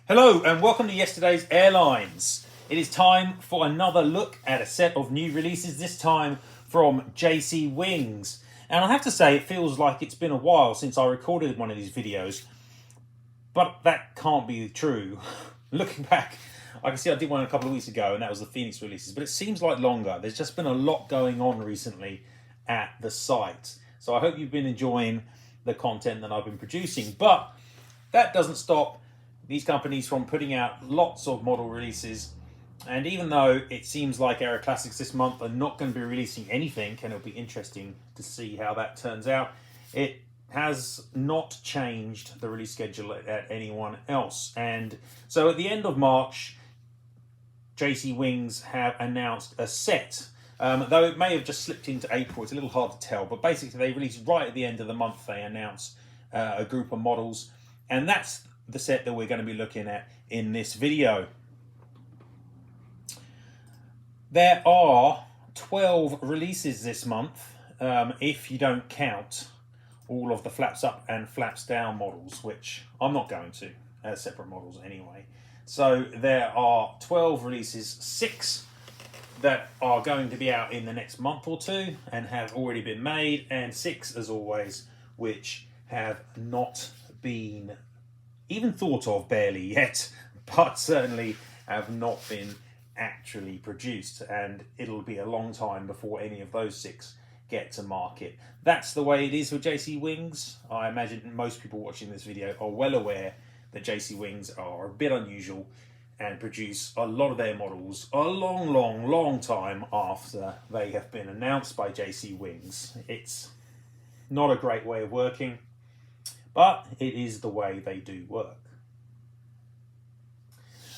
Hello and welcome to yesterday's Airlines. It is time for another look at a set of new releases, this time from jcwings. And I have to say, it feels like it's been a while since I recorded one of these videos, but that can't be true. Looking back, I can see I did one a couple of weeks ago and that was the Phoenix releases, but it seems like longer. There's just been a lot going on recently at the site. So I hope you've been enjoying the content that I've been producing, but that doesn't stop these companies from putting out lots of model releases. And even though it seems like Aero Classics this month are not going to be releasing anything, and it'll be interesting to see how that turns out, it has not changed the release schedule at anyone else. And so at the end of March, jcwings have announced a set. Though it may have just slipped into April, it's a little hard to tell, but basically they released right at the end of the month, they announced a group of models, and that's the set that we're going to be looking at in this video. There are 12 releases this month, if you don't count all of the flaps up and flaps down models, which I'm not going to, as separate models anyway. So there are 12 releases, 6 that are going to be out in the next month or two and have already been made, and 6, as always, which have not been even thought of barely yet, but certainly have not been actually produced, and it'll be a long time before any of those 6 get to market. That's the way it is with jcwings. I imagine most people watching this video are well aware that jcwings are a bit unusual and produce a lot of their models a long time after they have been announced by jcwings. It's not a great way of working, but it is the way they do work.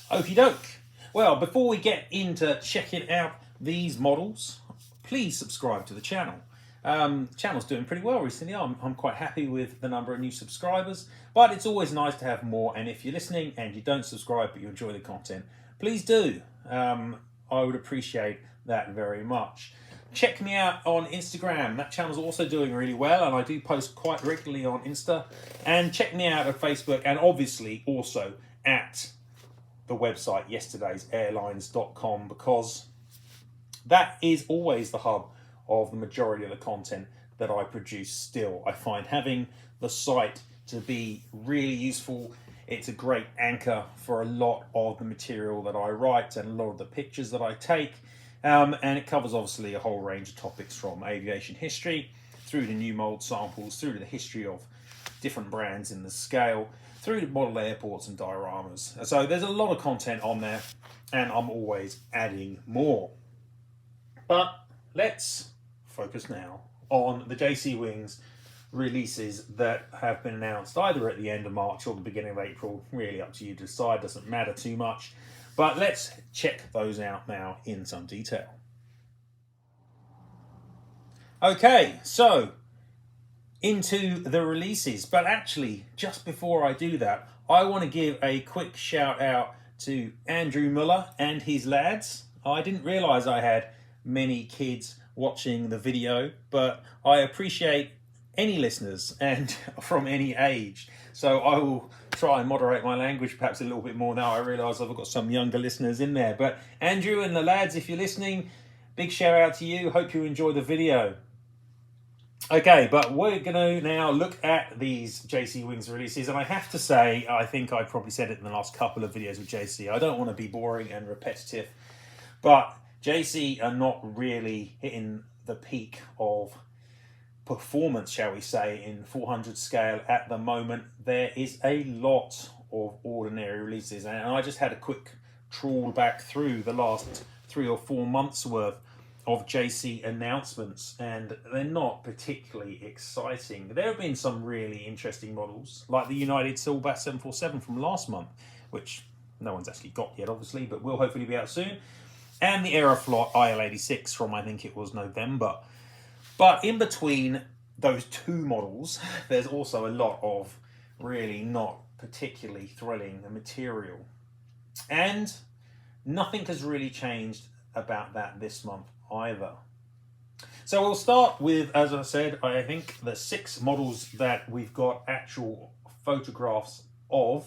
Okie doke. Well, before we get into checking out these models, please subscribe to the channel. The channel's doing pretty well recently. I'm quite happy with the number of new subscribers, but it's always nice to have more. And if you're listening and you don't subscribe but you enjoy the content, please do. I would appreciate that very much. Check me out on Instagram. That channel's also doing really well, and I do post quite regularly on Insta. And check me out at Facebook, and obviously also at the website yesterdaysairlines.com, because that is always the hub of the majority of the content that I produce still. I find having the site to be really useful. It's a great anchor for a lot of the material that I write and a lot of the pictures that I take. And it covers obviously a whole range of topics, from aviation history through to new mold samples, through to the history of different brands in the scale, through to model airports and dioramas. So there's a lot of content on there, and I'm always adding more. But let's focus now on the jcwings releases that have been announced either at the end of March or the beginning of April. Really up to you to decide, doesn't matter too much. But let's check those out now in some detail. Okay, so into the releases. But actually, just before I do that, I want to give a quick shout out to Andrew Muller and his lads. I didn't realise I had many kids watching the video, but I appreciate any listeners and from any age. So I will try and moderate my language perhaps a little bit more now. I realise I've got some younger listeners in there. But Andrew and the lads, if you're listening, big shout out to you. Hope you enjoy the video. Okay, but we're going to now look at these jcwings releases. And I have to say, I think I probably said it in the last couple of videos with JC. I don't want to be boring and repetitive, but JC are not really hitting the peak of performance, shall we say, in 400 scale at the moment. There is a lot of ordinary releases, and I just had a quick trawl back through the last 3 or 4 months worth of JC announcements, and they're not particularly exciting. There have been some really interesting models, like the United Silbass 747 from last month, which no one's actually got yet, obviously, but will hopefully be out soon, and the Aeroflot IL-86 from, I think it was November. But in between those 2 models, there's also a lot of really not particularly thrilling material. And nothing has really changed about that this month either. So we'll start with, as I said, I think the 6 models that we've got actual photographs of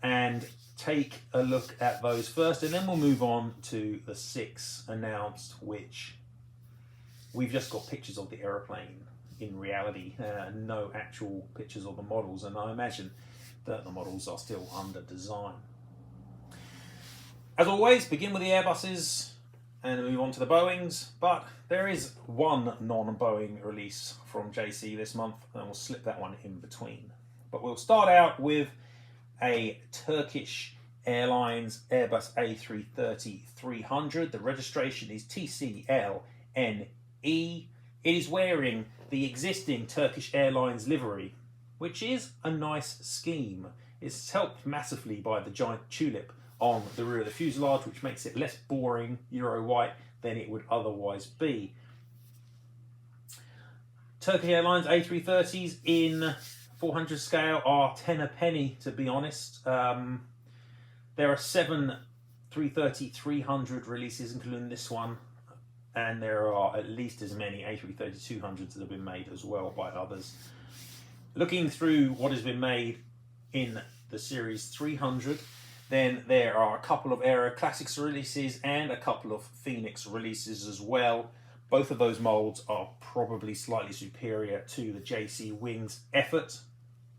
and take a look at those first, and then we'll move on to the 6 announced, which we've just got pictures of the aeroplane in reality, no actual pictures of the models, and I imagine that the models are still under design. As always, begin with the Airbuses and move on to the Boeings, but there is one non-Boeing release from JC this month, and we'll slip that one in between. But we'll start out with a Turkish Airlines Airbus A330-300. The registration is TCLNE. It is wearing the existing Turkish Airlines livery, which is a nice scheme. It's helped massively by the giant tulip on the rear of the fuselage, which makes it less boring Euro white than it would otherwise be. Turkish Airlines A330s in 400 scale are 10 a penny, to be honest. There are 7 330-300 releases, including this one, and there are at least as many A330-200s that have been made as well by others. Looking through what has been made in the Series 300, then there are a couple of Aero Classics releases and a couple of Phoenix releases as well. Both of those molds are probably slightly superior to the jcwings effort.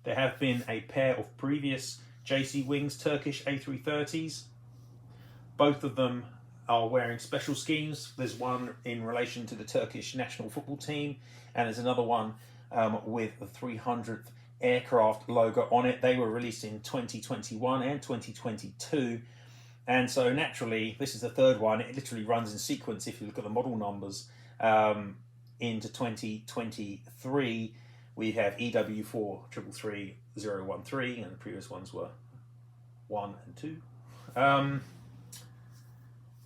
There have been a pair of previous jcwings Turkish A330s. Both of them are wearing special schemes. There's one in relation to the Turkish national football team, and there's another one with the 300th aircraft logo on it. They were released in 2021 and 2022, and so naturally this is the third one. It literally runs in sequence if you look at the model numbers. Into 2023 we have EW4333013, and the previous ones were 1 and 2.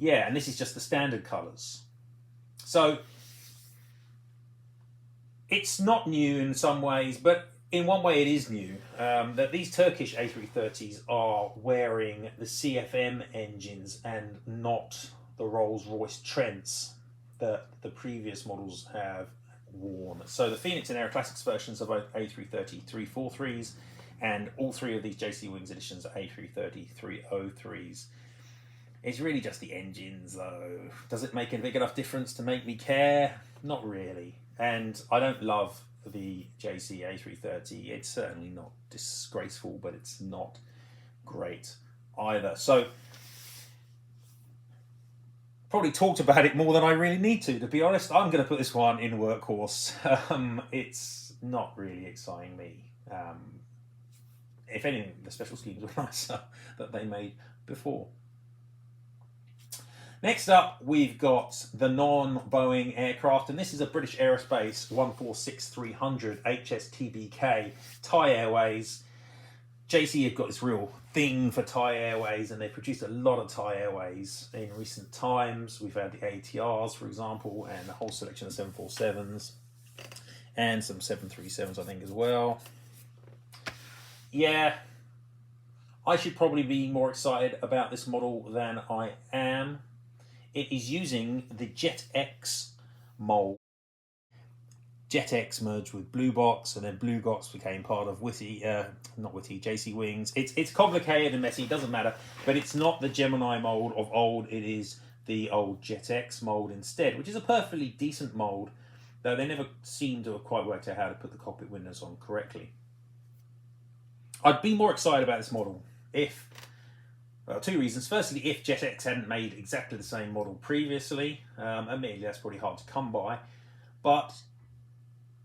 Yeah, and this is just the standard colours. So it's not new in some ways, but in one way it is new, that these Turkish A330s are wearing the CFM engines and not the Rolls-Royce Trents that the previous models have worn. So the Phoenix and Aero Classics versions are both A330-343s, and all three of these jcwings editions are A330-303s. It's really just the engines though. Does it make a big enough difference to make me care? Not really. And I don't love the JC A330. It's certainly not disgraceful, but it's not great either. So probably talked about it more than I really need to be honest. I'm going to put this one in workhorse. It's not really exciting me. If anything, the special schemes were nicer that they made before. Next up, we've got the non-Boeing aircraft, and this is a British Aerospace 146-300 HSTBK Thai Airways. JC have got this real thing for Thai Airways, and they've produced a lot of Thai Airways in recent times. We've had the ATRs, for example, and a whole selection of 747s, and some 737s, I think, as well. Yeah, I should probably be more excited about this model than I am. It is using the JetX mold. JetX merged with Blue Box, and then Blue Box became part of jcwings. It's complicated and messy, it doesn't matter, but it's not the Gemini mold of old, it is the old JetX mold instead, which is a perfectly decent mold, though they never seem to have quite worked out how to put the cockpit windows on correctly. I'd be more excited about this model if, well, two reasons. Firstly, if JetX hadn't made exactly the same model previously. Admittedly, that's pretty hard to come by. But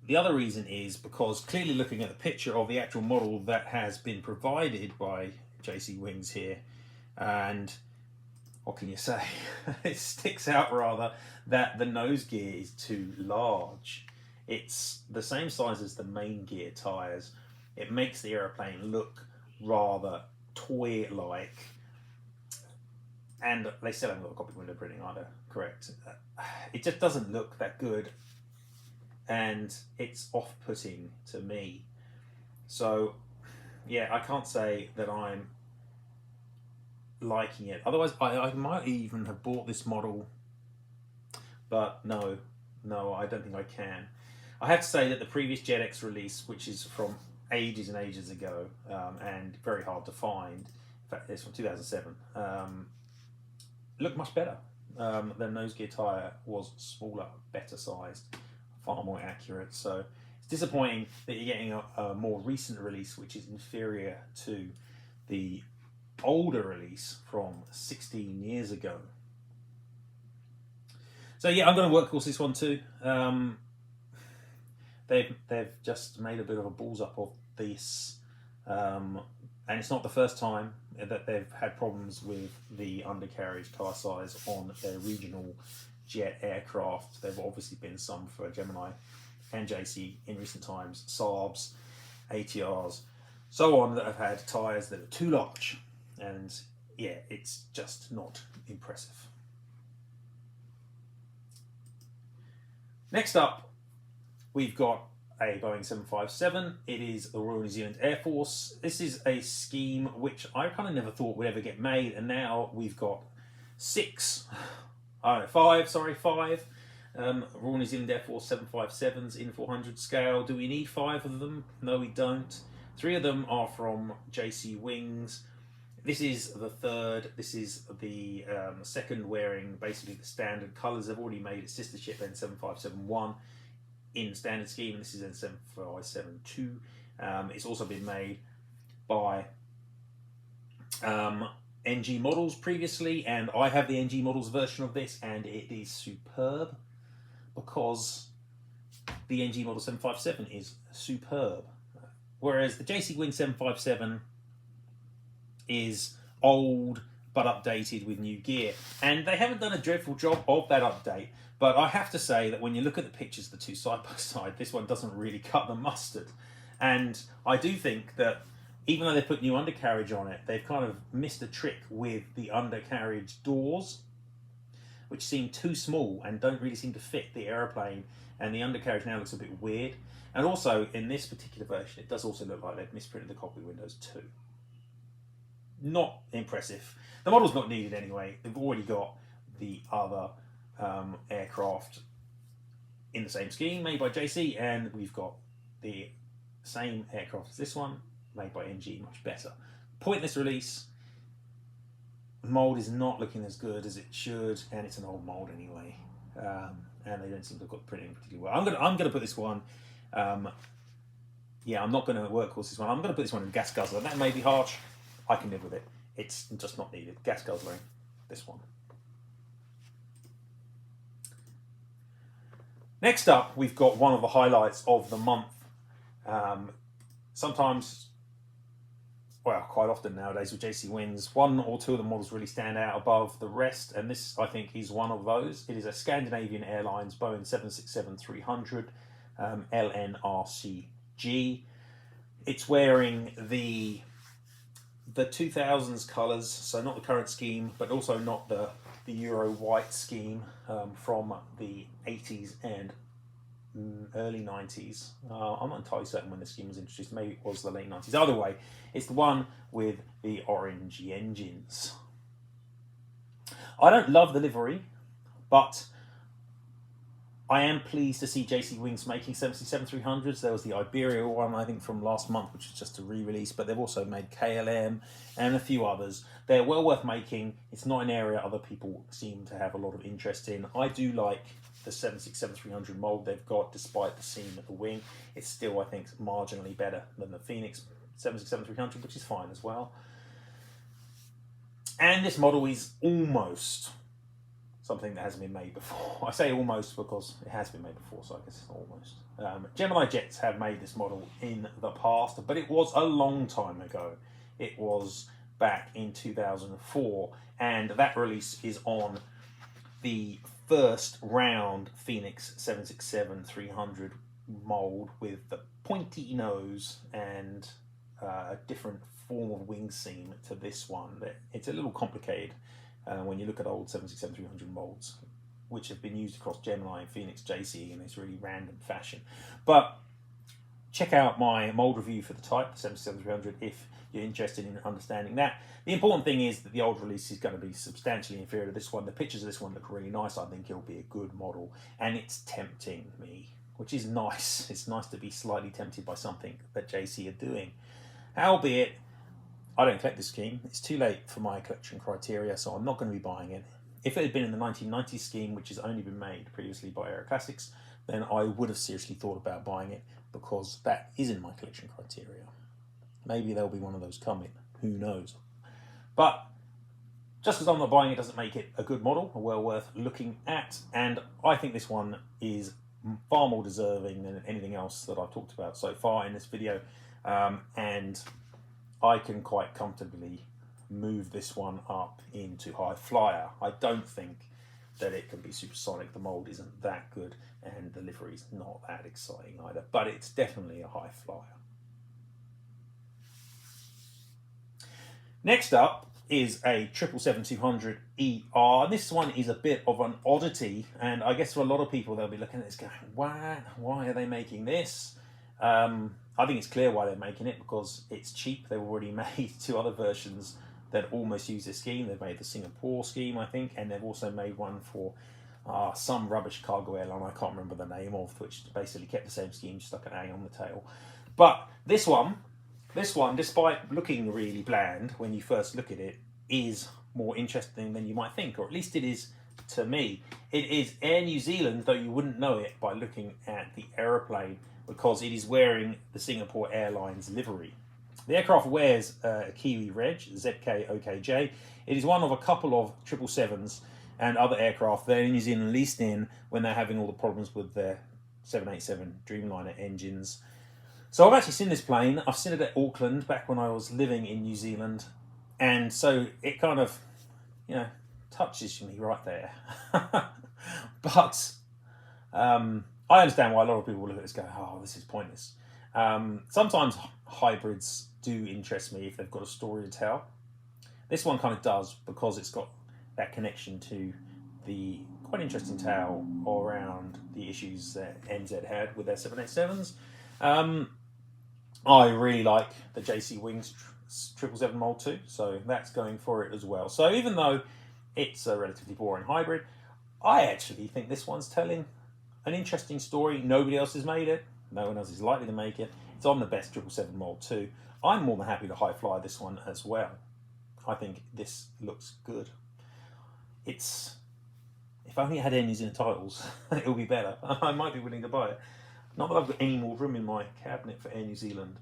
the other reason is because clearly looking at the picture of the actual model that has been provided by jcwings here, and what can you say? It sticks out rather that the nose gear is too large. It's the same size as the main gear tyres. It makes the aeroplane look rather toy-like. And they still haven't got a cockpit window printing either, correct? It just doesn't look that good, and it's off-putting to me. So, yeah, I can't say that I'm liking it. Otherwise, I might even have bought this model, but no, I don't think I can. I have to say that the previous JetX release, which is from ages and ages ago, and very hard to find. In fact, it's from 2007. Looked much better. The nose gear tyre was smaller, better sized, far more accurate. So it's disappointing that you're getting a more recent release which is inferior to the older release from 16 years ago. So yeah, I'm going to workhorse this one too. They've just made a bit of a balls up of this, and it's not the first time that they've had problems with the undercarriage car size on their regional jet aircraft. There have obviously been some for Gemini and JC in recent times, Saabs, ATRs, so on, that have had tyres that are too large, and yeah, it's just not impressive. Next up, we've got a Boeing 757. It is the Royal New Zealand Air Force. This is a scheme which I kind of never thought would ever get made, and now we've got five Royal New Zealand Air Force 757s in 400 scale. Do we need 5 of them? No, we don't. 3 of them are from jcwings. This is the third. This is the second, wearing basically the standard colours. They've already made its sister ship N7571 in standard scheme, and this is N7572. It's also been made by ngmodels previously, and I have the ngmodels version of this, and it is superb because the ngmodel 757 is superb, whereas the jcwing 757 is old but updated with new gear, and they haven't done a dreadful job of that update. But I have to say that when you look at the pictures of the two side by side, this one doesn't really cut the mustard. And I do think that even though they put new undercarriage on it, they've kind of missed a trick with the undercarriage doors, which seem too small and don't really seem to fit the aeroplane, and the undercarriage now looks a bit weird. And also, in this particular version, it does also look like they've misprinted the cockpit windows too. Not impressive. The model's not needed anyway. They've already got the other aircraft in the same scheme made by JC, and we've got the same aircraft as this one made by NG, much better. Pointless release. The mold is not looking as good as it should, and it's an old mold anyway, and they don't seem to have got the printing particularly well. I'm gonna put this one. Yeah, I'm not going to workhorse this one. I'm going to put this one in gas guzzler. That may be harsh. I can live with it. It's just not needed. Gas guzzling, this one. Next up, we've got one of the highlights of the month. Sometimes, well, quite often nowadays with jcwings, 1 or 2 of the models really stand out above the rest, and this, I think, is one of those. It is a Scandinavian Airlines Boeing 767-300 LNRCG. It's wearing the 2000s colours, so not the current scheme, but also not the Euro white scheme from the 80s and early 90s. I'm not entirely certain when the scheme was introduced. Maybe it was the late 90s. Either way, it's the one with the orangey engines. I don't love the livery, but I am pleased to see jcwings making 767-300s. There was the Iberia one, I think, from last month, which is just a re-release, but they've also made KLM and a few others. They're well worth making. It's not an area other people seem to have a lot of interest in. I do like the 767-300 mold they've got, despite the seam at the wing. It's still, I think, marginally better than the Phoenix 767-300, which is fine as well. And this model is almost something that hasn't been made before. I say almost because it has been made before, so I guess it's almost. Geminijets have made this model in the past, but it was a long time ago. It was back in 2004, and that release is on the first round Phoenix 767-300 mold with the pointy nose and a different form of wing seam to this one. It's a little complicated when you look at old 767-300 molds, which have been used across Gemini and Phoenix JC in this really random fashion. But check out my mold review for the type, 767-300, if you're interested in understanding that. The important thing is that the old release is going to be substantially inferior to this one. The pictures of this one look really nice. I think it'll be a good model, and it's tempting me. which is nice. It's nice to be slightly tempted by something that JC are doing. Albeit, I don't collect this scheme. It's too late for my collection criteria, so I'm not going to be buying it. If it had been in the 1990s scheme, which has only been made previously by Aero Classics, then I would have seriously thought about buying it, because that is in my collection criteria. Maybe there'll be one of those coming. Who knows? But just because I'm not buying it doesn't make it a good model, or well worth looking at. And I think this one is far more deserving than anything else that I've talked about so far in this video. And I can quite comfortably move this one up into high flyer. I don't think that it can be supersonic. The mold isn't that good, and the livery's not that exciting either, but it's definitely a high flyer. Next up is a 777-200ER. This one is a bit of an oddity, and I guess for a lot of people, they'll be looking at this going, why are they making this? I think it's clear why they're making it, because it's cheap. They've already made two other versions that almost use this scheme. They've made the Singapore scheme, I think, and they've also made one for some rubbish cargo airline I can't remember the name of, which basically kept the same scheme, just like an A on the tail. But this one, despite looking really bland when you first look at it, is more interesting than you might think, or at least it is to me. It is Air New Zealand, though you wouldn't know it by looking at the aeroplane, because it is wearing the Singapore Airlines livery. The aircraft wears a Kiwi reg, ZKOKJ. It is one of a couple of 777s and other aircraft that New Zealand leased in when they're having all the problems with their 787 Dreamliner engines. So I've actually seen this plane. I've seen it at Auckland back when I was living in New Zealand. And so it kind of, touches me right there. But I understand why a lot of people look at this and go, oh, this is pointless. Sometimes hybrids do interest me if they've got a story to tell. This one kind of does, because it's got that connection to the quite interesting tale around the issues that NZ had with their 787s. I really like the jcwings 777 Mold 2, so that's going for it as well. So even though it's a relatively boring hybrid, I actually think this one's telling an interesting story. Nobody else has made it. No one else is likely to make it. It's on the best 777 Mold 2. I'm more than happy to high fly this one as well. I think this looks good. If only it had Air New Zealand titles, it would be better. I might be willing to buy it. Not that I've got any more room in my cabinet for Air New Zealand,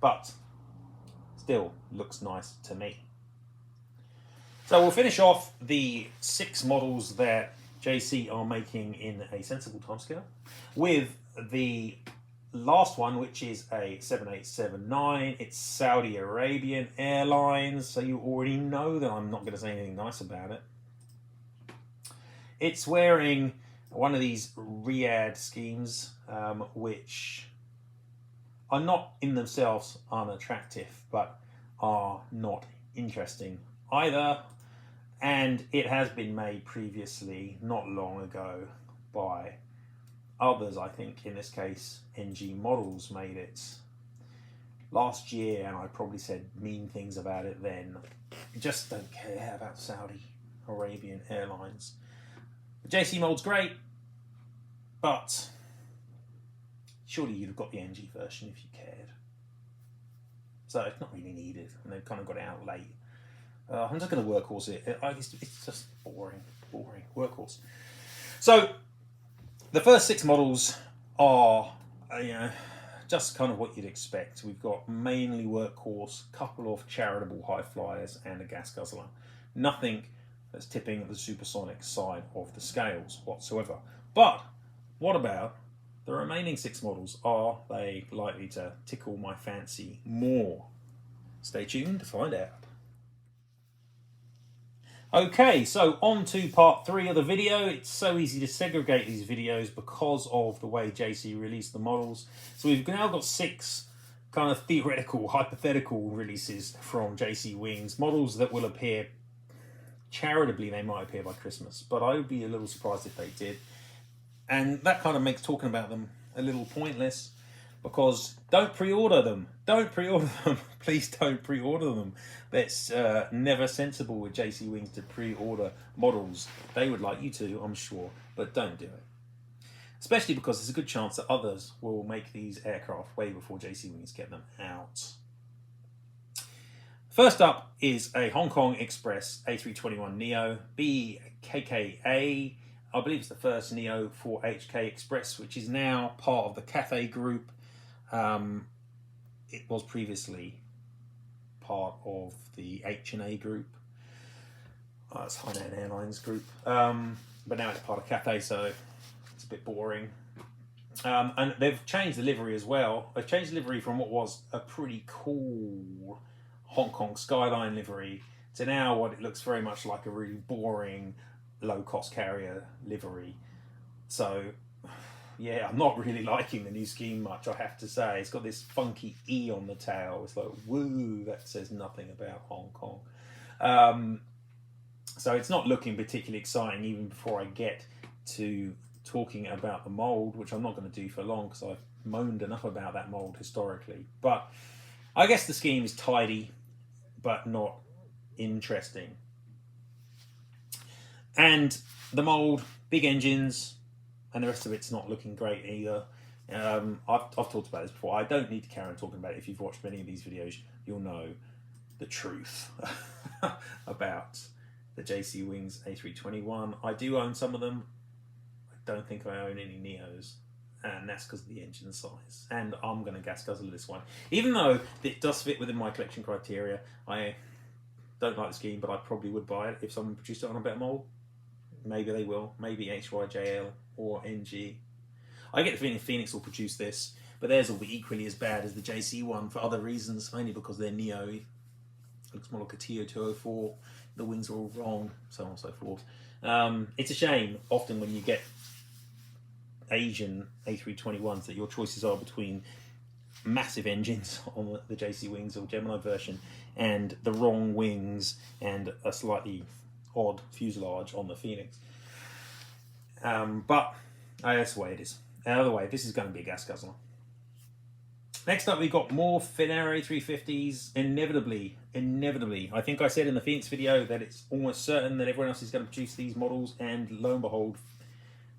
but still looks nice to me. So we'll finish off the 6 models that JC are making in a sensible timescale with the last one, which is a 787-9. It's Saudi Arabian Airlines, so you already know that I'm not going to say anything nice about it. It's wearing one of these Riyadh schemes, which are not in themselves unattractive, but are not interesting either. And it has been made previously, not long ago, by others. I think in this case ngmodels made it last year, and I probably said mean things about it then. I just don't care about Saudi Arabian Airlines. The JC mold's great, but surely you'd have got the NG version if you cared. So it's not really needed, and they've kind of got it out late. I'm just going to workhorse it. It's just boring workhorse. So the first 6 models are, just kind of what you'd expect. We've got mainly workhorse, couple of charitable high flyers, and a gas guzzler. Nothing that's tipping the supersonic side of the scales whatsoever. But what about the remaining 6 models? Are they likely to tickle my fancy more? Stay tuned to find out. Okay, so on to part 3 of the video. It's so easy to segregate these videos because of the way JC released the models. So we've now got 6 kind of theoretical, hypothetical releases from jcwings, models that will appear charitably. They might appear by Christmas, but I would be a little surprised if they did. And that kind of makes talking about them a little pointless, because don't pre-order them. Don't pre-order them. Please don't pre-order them. That's never sensible with jcwings to pre-order models. They would like you to, I'm sure, but don't do it. especially because there's a good chance that others will make these aircraft way before jcwings get them out. First up is a Hong Kong Express A321neo BKKA. I believe it's the first Neo for HK Express, which is now part of the Cathay Group. It was previously part of the H&A Group. It's Hainan Airlines Group. But now it's part of Cathay, so it's a bit boring. And they've changed the livery as well. They've changed the livery from what was a pretty cool Hong Kong skyline livery to now what it looks very much like a really boring low-cost carrier livery. So yeah, I'm not really liking the new scheme much, I have to say. It's got this funky E on the tail. It's like, woo, that says nothing about Hong Kong. So it's not looking particularly exciting even before I get to talking about the mould, which I'm not going to do for long because I've moaned enough about that mould historically. But I guess the scheme is tidy, but not interesting. And the mould, big engines, and the rest of it's not looking great either. I've talked about this before. I don't need to carry on talking about it. If you've watched many of these videos, you'll know the truth about the jcwings A321. I do own some of them. I don't think I own any Neos, and that's because of the engine size. And I'm going to gas guzzle this one. Even though it does fit within my collection criteria, I don't like the scheme, but I probably would buy it if someone produced it on a better mould. Maybe they will. Maybe HYJL or NG. I get the feeling Phoenix will produce this, but theirs will be equally as bad as the JC one for other reasons, mainly because they're Neo. It looks more like a TO204. The wings are all wrong, so on and so forth. It's a shame often when you get Asian A321s that your choices are between massive engines on the jcwings or Gemini version and the wrong wings and a slightly odd fuselage on the Phoenix. But that's the way it is. Out of the way, this is going to be a gas guzzler. Next up, we've got more Finnair A350s. Inevitably. I think I said in the Phoenix video that it's almost certain that everyone else is going to produce these models, and lo and behold,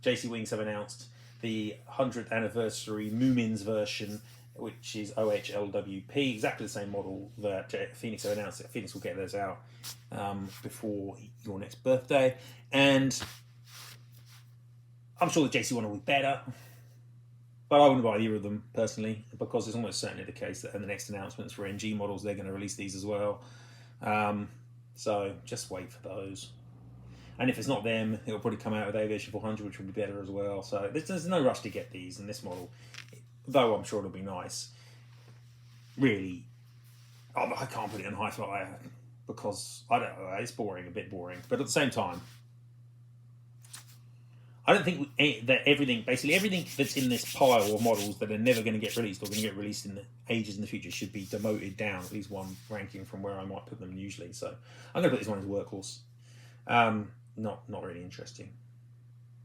jcwings have announced the 100th anniversary Moomins version, which is OHLWP, exactly the same model that Phoenix have announced that Phoenix will get those out before your next birthday. And I'm sure the JC one will be better, but I wouldn't buy either of them personally, because it's almost certainly the case that in the next announcements for NG models, they're going to release these as well. So just wait for those. And if it's not them, it'll probably come out with Aviation 400, which will be better as well. So there's no rush to get these in this model, though I'm sure it'll be nice. Really, I can't put it in high flight because, I don't know, it's boring, a bit boring. But at the same time, I don't think that basically everything that's in this pile of models that are never going to get released or going to get released in the ages in the future should be demoted down, at least one ranking from where I might put them usually. So I'm going to put this one as a workhorse. Not really interesting.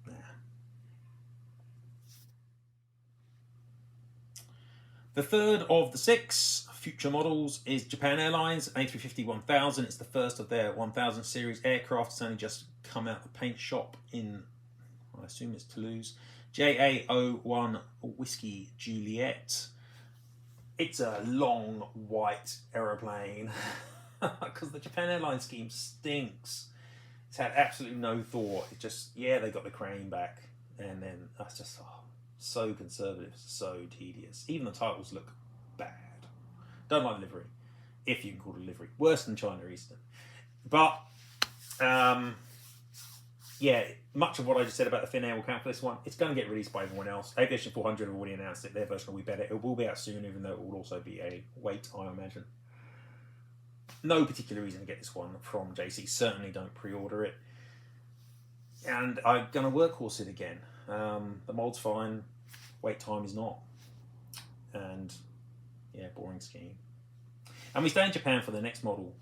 Nah. The third of the 6 future models is Japan Airlines A350-1000. It's the first of their 1000 series aircraft. It's only just come out of the paint shop in, I assume it's Toulouse. JA01 Whiskey Juliet. It's a long white aeroplane because the Japan Airlines scheme stinks. It's had absolutely no thought. It just, yeah, they got the crane back, and then that's just so conservative, so tedious. Even the titles look bad. Don't like the livery, if you can call it a livery. Worse than China Eastern. But yeah, much of what I just said about the Finnair will count for this one. It's going to get released by everyone else. Aviation 400 have already announced it. Their version will be better. It will be out soon, even though it will also be a wait, I imagine. No particular reason to get this one from JC. Certainly don't pre-order it. And I'm going to workhorse it again. The mold's fine. Wait time is not. And yeah, boring scheme. And we stay in Japan for the next model,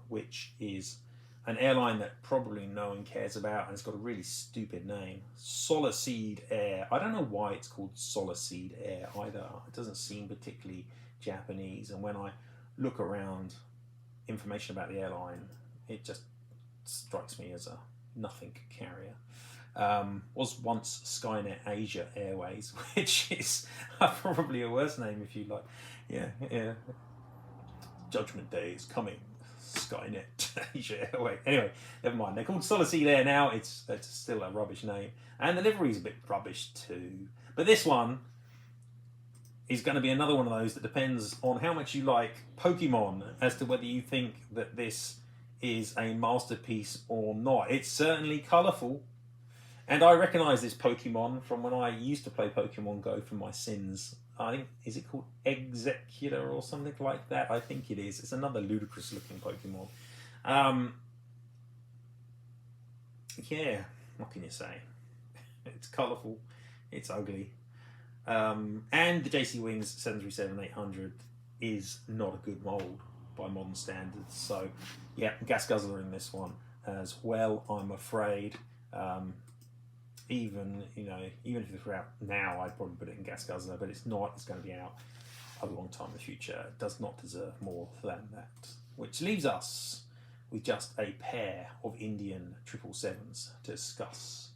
which is an airline that probably no one cares about, and it's got a really stupid name. Soliseed Air. I don't know why it's called Soliseed Air either. It doesn't seem particularly Japanese, and when I look around information about the airline, it just strikes me as a nothing carrier. Was once Skynet Asia Airways, which is probably a worse name if you like. Yeah. Judgment Day is coming. Skynet Asia Airways. Anyway, never mind. They're called Solacey Air now. It's still a rubbish name, and the livery's a bit rubbish too. But this one is going to be another one of those that depends on how much you like Pokemon as to whether you think that this is a masterpiece or not. It's certainly colourful. And I recognise this Pokemon from when I used to play Pokemon Go for my sins. I think, is it called Executor or something like that? I think it is. It's another ludicrous looking Pokemon. Yeah, what can you say? It's colourful. It's ugly. And the jcwings 737-800 is not a good mould by modern standards. So, yeah, gas guzzler in this one as well, I'm afraid. Even if it's out now, I'd probably put it in gas guzzler, but it's not. It's going to be out a long time in the future. It does not deserve more than that. Which leaves us with just a pair of Indian 777s to discuss.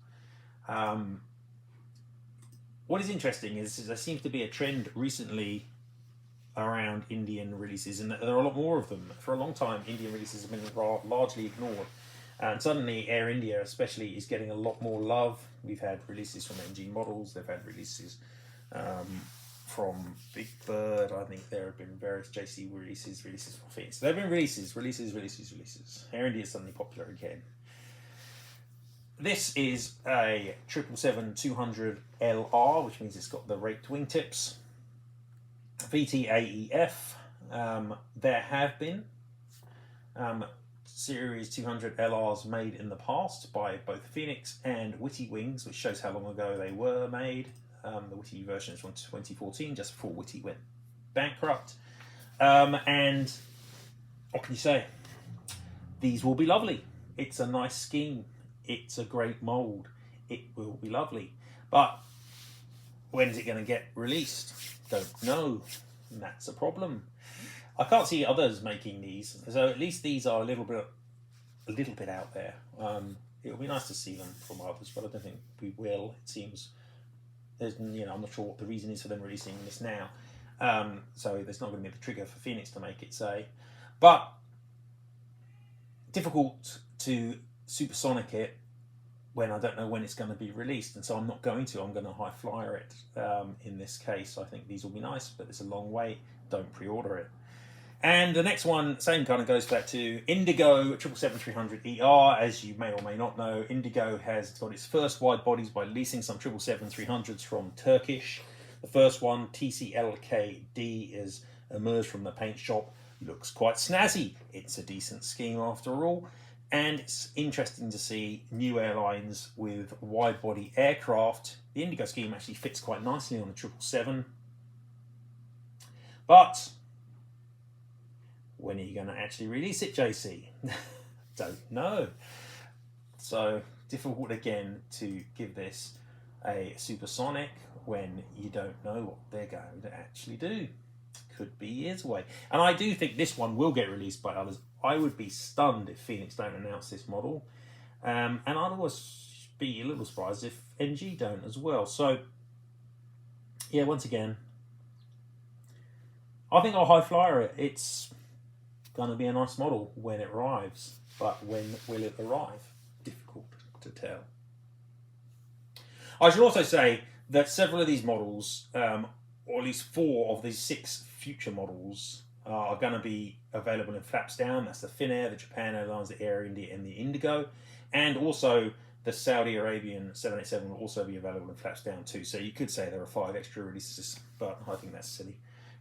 What is interesting is there seems to be a trend recently around Indian releases, and there are a lot more of them. For a long time, Indian releases have been largely ignored. And suddenly Air India especially is getting a lot more love. We've had releases from ngmodels, they've had releases from Big Bird. I think there have been various JC releases from Phoenix. There have been releases. Air India is suddenly popular again. This is a 777-200LR, which means it's got the raked wingtips. VTAEF. There have been Series 200 LRs made in the past by both Phoenix and wittywings, which shows how long ago they were made. The Witty version is from 2014, just before Witty went bankrupt. And what can you say? These will be lovely. It's a nice scheme. It's a great mould. It will be lovely. But when is it going to get released? Don't know. And that's a problem. I can't see others making these, so at least these are a little bit out there. It would be nice to see them from others, but I don't think we will. It seems I'm not sure what the reason is for them releasing this now. So there's not going to be the trigger for Phoenix to make it, say. But difficult to supersonic it when I don't know when it's going to be released, and so I'm not going to. I'm going to high flyer it in this case. I think these will be nice, but it's a long wait. Don't pre-order it. And the next one, same kind of goes back to Indigo 777-300ER. As you may or may not know, Indigo has got its first wide bodies by leasing some 777-300s from Turkish. The first one, TCLKD, has emerged from the paint shop. Looks quite snazzy. It's a decent scheme after all. And it's interesting to see new airlines with wide body aircraft. The Indigo scheme actually fits quite nicely on the 777. But when are you going to actually release it, JC? Don't know. So difficult again to give this a supersonic when you don't know what they're going to actually do. Could be years away. And I do think this one will get released by others. I would be stunned if Phoenix don't announce this model. And I'd always be a little surprised if NG don't as well. So, yeah, once again, I think I'll high flyer it. It's going to be a nice model when it arrives, but when will it arrive? Difficult to tell. I should also say that several of these models, or at least 4 of these 6 future models, are going to be available in flaps down. That's the Finnair, the Japan Airlines, the Air India, and the Indigo, and also the Saudi Arabian 787 will also be available in flaps down too. So you could say there are 5 extra releases, but I think that's silly.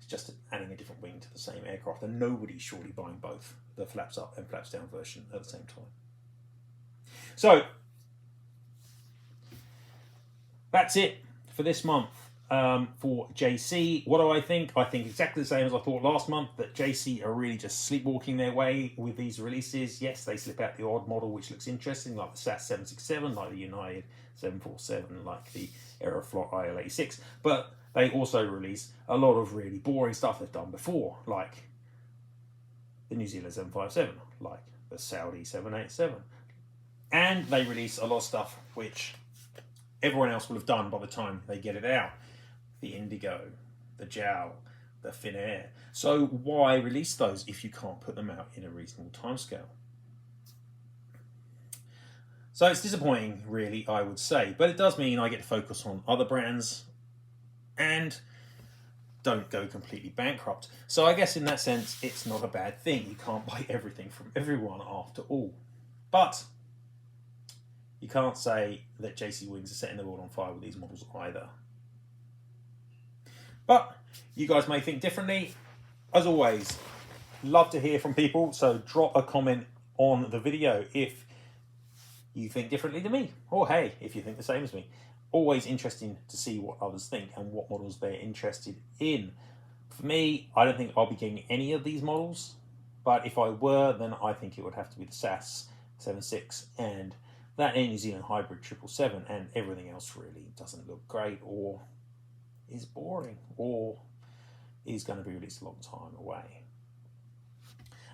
Just adding a different wing to the same aircraft, and nobody's surely buying both the flaps up and flaps down version at the same time. So that's it for this month for JC. What do I think? I think exactly the same as I thought last month, that JC are really just sleepwalking their way with these releases. Yes, they slip out the odd model which looks interesting, like the SAS 767, like the United 747, like the Aeroflot IL-86, but they also release a lot of really boring stuff they've done before, like the New Zealand 757, like the Saudi 787. And they release a lot of stuff which everyone else will have done by the time they get it out. The Indigo, the Jowl, the Finnair. So why release those if you can't put them out in a reasonable timescale? So it's disappointing, really, I would say, but it does mean I get to focus on other brands and don't go completely bankrupt. So I guess in that sense, it's not a bad thing. You can't buy everything from everyone after all. But you can't say that jcwings are setting the world on fire with these models either. But you guys may think differently. As always, love to hear from people, so drop a comment on the video if you think differently to me, or hey, if you think the same as me. Always interesting to see what others think and what models they're interested in. For me, I don't think I'll be getting any of these models, but if I were, then I think it would have to be the SAS 76 and that Air New Zealand Hybrid 777, and everything else really doesn't look great, or is boring, or is going to be released a long time away.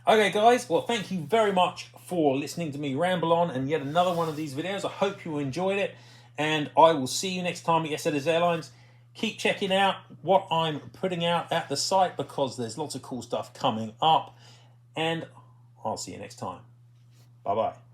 Okay guys, well thank you very much for listening to me ramble on and yet another one of these videos. I hope you enjoyed it, and I will see you next time at Yes Airlines. Keep checking out what I'm putting out at the site because there's lots of cool stuff coming up, and I'll see you next time. Bye bye.